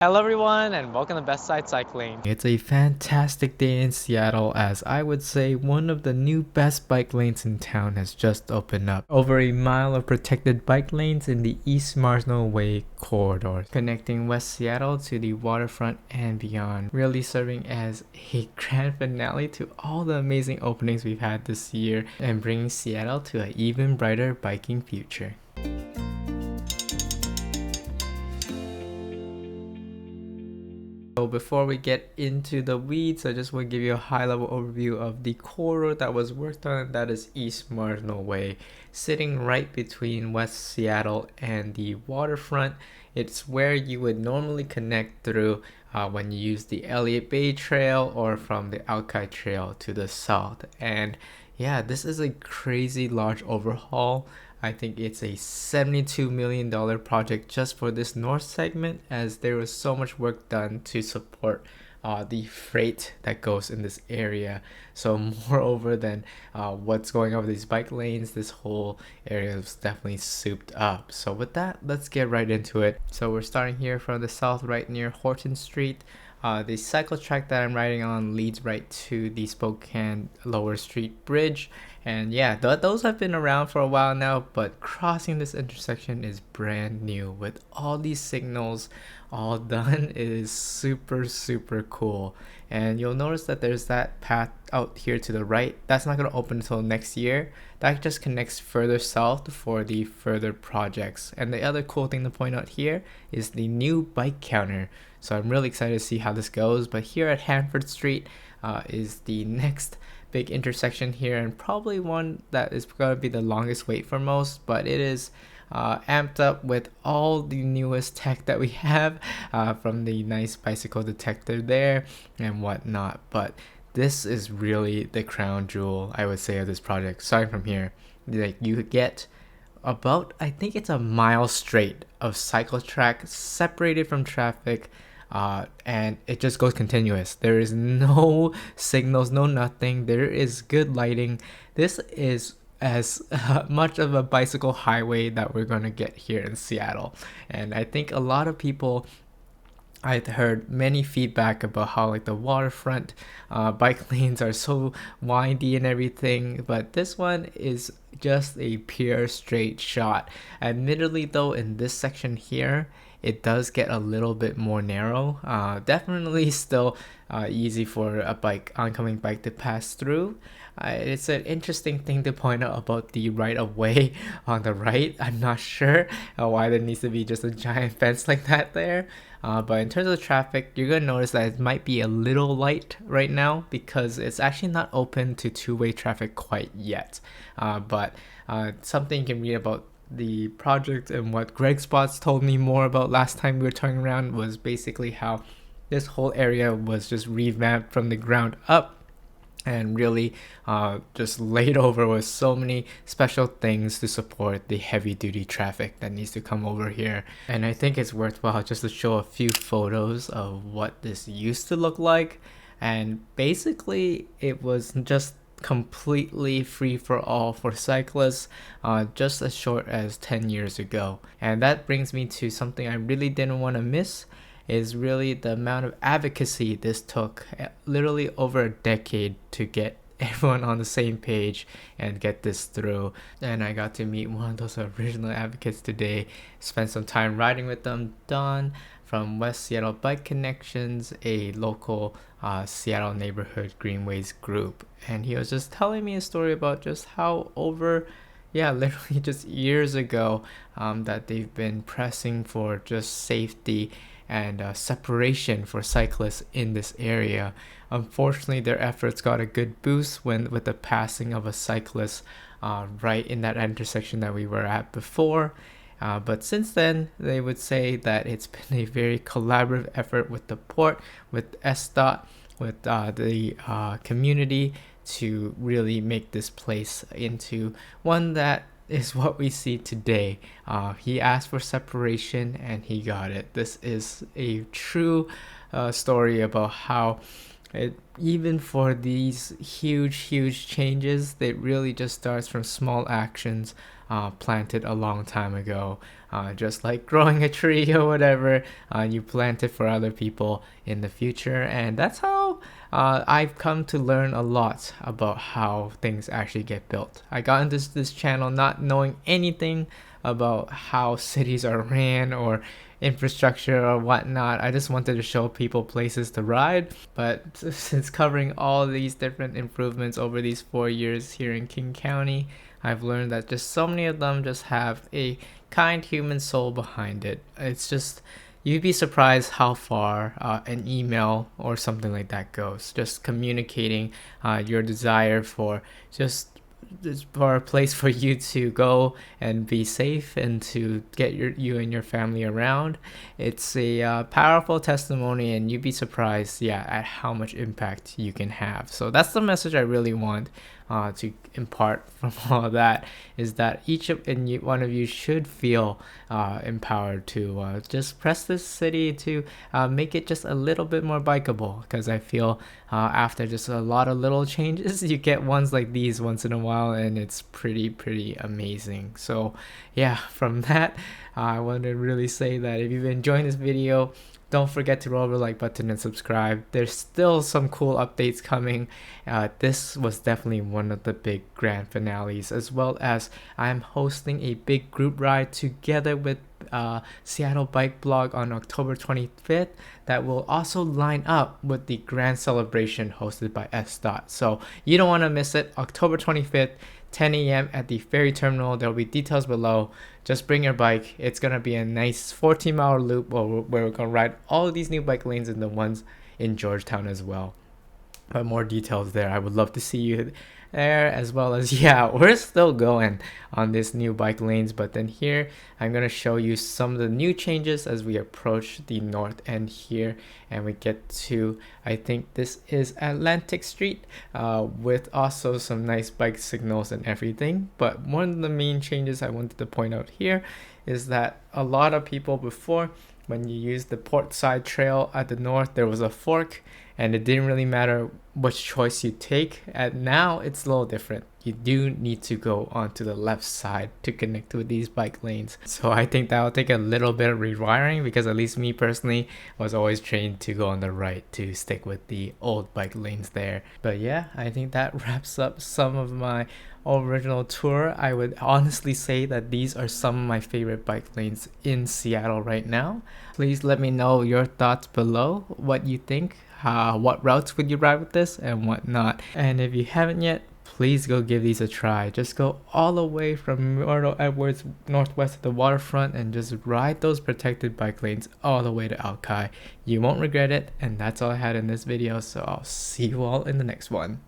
Hello everyone and welcome to Best Side Cycling. It's a fantastic day in Seattle, as I would say one of the new best bike lanes in town has just opened up. Over a mile of protected bike lanes in the East Marginal Way corridor, connecting West Seattle to the waterfront and beyond, really serving as a grand finale to all the amazing openings we've had this year and bringing Seattle to an even brighter biking future. So before we get into the weeds, I just want to give you a high-level overview of the corridor that was worked on. That is East Marginal Way, sitting right between West Seattle and the waterfront. It's where you would normally connect through when you use the Elliott Bay Trail or from the Alki Trail to the south. And yeah, this is a crazy large overhaul. I think it's a $72 million project just for this north segment, as there was so much work done to support the freight that goes in this area. So moreover than what's going on with these bike lanes, this whole area was definitely souped up. So with that, let's get right into it. So we're starting here from the south, right near Horton Street. The cycle track that I'm riding on leads right to the Spokane Lower Street Bridge. And yeah, those have been around for a while now, but crossing this intersection is brand new with all these signals all done. It is super cool. And you'll notice that there's that path out here to the right. That's not going to open until next year. That just connects further south for the further projects. And the other cool thing to point out here is the new bike counter. So I'm really excited to see how this goes. But here at Hanford Street is the next big intersection here, and probably one that is going to be the longest wait for most, but it is amped up with all the newest tech that we have, from the nice bicycle detector there and whatnot. But this is really the crown jewel, I would say, of this project. Starting from here, like, you get about, I think it's a mile straight of cycle track separated from traffic, and it just goes continuous. There is no signals, no nothing. There is good lighting. This is as much of a bicycle highway that we're gonna get here in Seattle. And I think a lot of people, I've heard many feedback about how like the waterfront bike lanes are so windy and everything, but this one is just a pure straight shot. Admittedly though, in this section here, it does get a little bit more narrow. Definitely still easy for a oncoming bike to pass through. It's an interesting thing to point out about the right of way on the right. I'm not sure why there needs to be just a giant fence like that there. But in terms of the traffic, you're going to notice that it might be a little light right now because it's actually not open to two-way traffic quite yet. But something you can read about the project and what Greg Spots told me more about last time we were turning around was basically how this whole area was just revamped from the ground up and really just laid over with so many special things to support the heavy duty traffic that needs to come over here. And I think it's worthwhile just to show a few photos of what this used to look like. And basically it was just completely free for all for cyclists, just as short as 10 years ago. And that brings me to something I really didn't want to miss, is really the amount of advocacy this took, literally over a decade, to get everyone on the same page and get this through. And I got to meet one of those original advocates today, spent some time riding with them, Don from West Seattle Bike Connections, a local Seattle neighborhood greenways group. And he was just telling me a story about just how literally just years ago, that they've been pressing for just safety and separation for cyclists in this area. Unfortunately, their efforts got a good boost with the passing of a cyclist right in that intersection that we were at before. But since then, they would say that it's been a very collaborative effort with the port, with SDOT, with the community, to really make this place into one that is what we see today. He asked for separation and he got it. This is a true story about how even for these huge changes, it really just starts from small actions planted a long time ago. Just like growing a tree or whatever, you plant it for other people in the future. And that's how I've come to learn a lot about how things actually get built. I got into this channel not knowing anything about how cities are ran or infrastructure or whatnot. I just wanted to show people places to ride. But since covering all these different improvements over these 4 years here in King County, I've learned that just so many of them just have a kind human soul behind it. It's just, you'd be surprised how far an email or something like that goes. Just communicating your desire for just for a place for you to go and be safe and to get you and your family around. It's a powerful testimony, and you'd be surprised, at how much impact you can have. So that's the message I really want to impart from all that, is that one of you should feel empowered to just press this city to make it just a little bit more bikeable, because I feel after just a lot of little changes, you get ones like these once in a while, and it's pretty amazing. So from that, I want to really say that if you've been enjoying this video, don't forget to roll the like button and subscribe. There's still some cool updates coming. This was definitely one of the big grand finales, as well as I'm hosting a big group ride together with Seattle Bike Blog on October 25th that will also line up with the grand celebration hosted by S. Dot. So you don't want to miss it. October 25th, 10 a.m. at the ferry terminal. There will be details below. Just bring your bike. It's going to be a nice 14-mile loop where we're going to ride all of these new bike lanes and the ones in Georgetown as well. But more details there. I would love to see you there, as well as we're still going on this new bike lanes, but then here I'm going to show you some of the new changes as we approach the north end here and we get to, I think this is Atlantic Street, with also some nice bike signals and everything. But one of the main changes I wanted to point out here is that a lot of people before, when you use the port side trail at the north, there was a fork and it didn't really matter which choice you take. And now it's a little different. You do need to go onto the left side to connect with these bike lanes. So I think that will take a little bit of rewiring, because at least me personally was always trained to go on the right to stick with the old bike lanes there. But I think that wraps up some of my original tour. I would honestly say that these are some of my favorite bike lanes in Seattle right now. Please let me know your thoughts below, what you think, what routes would you ride with this and whatnot. And if you haven't yet, please go give these a try. Just go all the way from Myrtle Edwards northwest of the waterfront and just ride those protected bike lanes all the way to Alki. You won't regret it. And that's all I had in this video, so I'll see you all in the next one.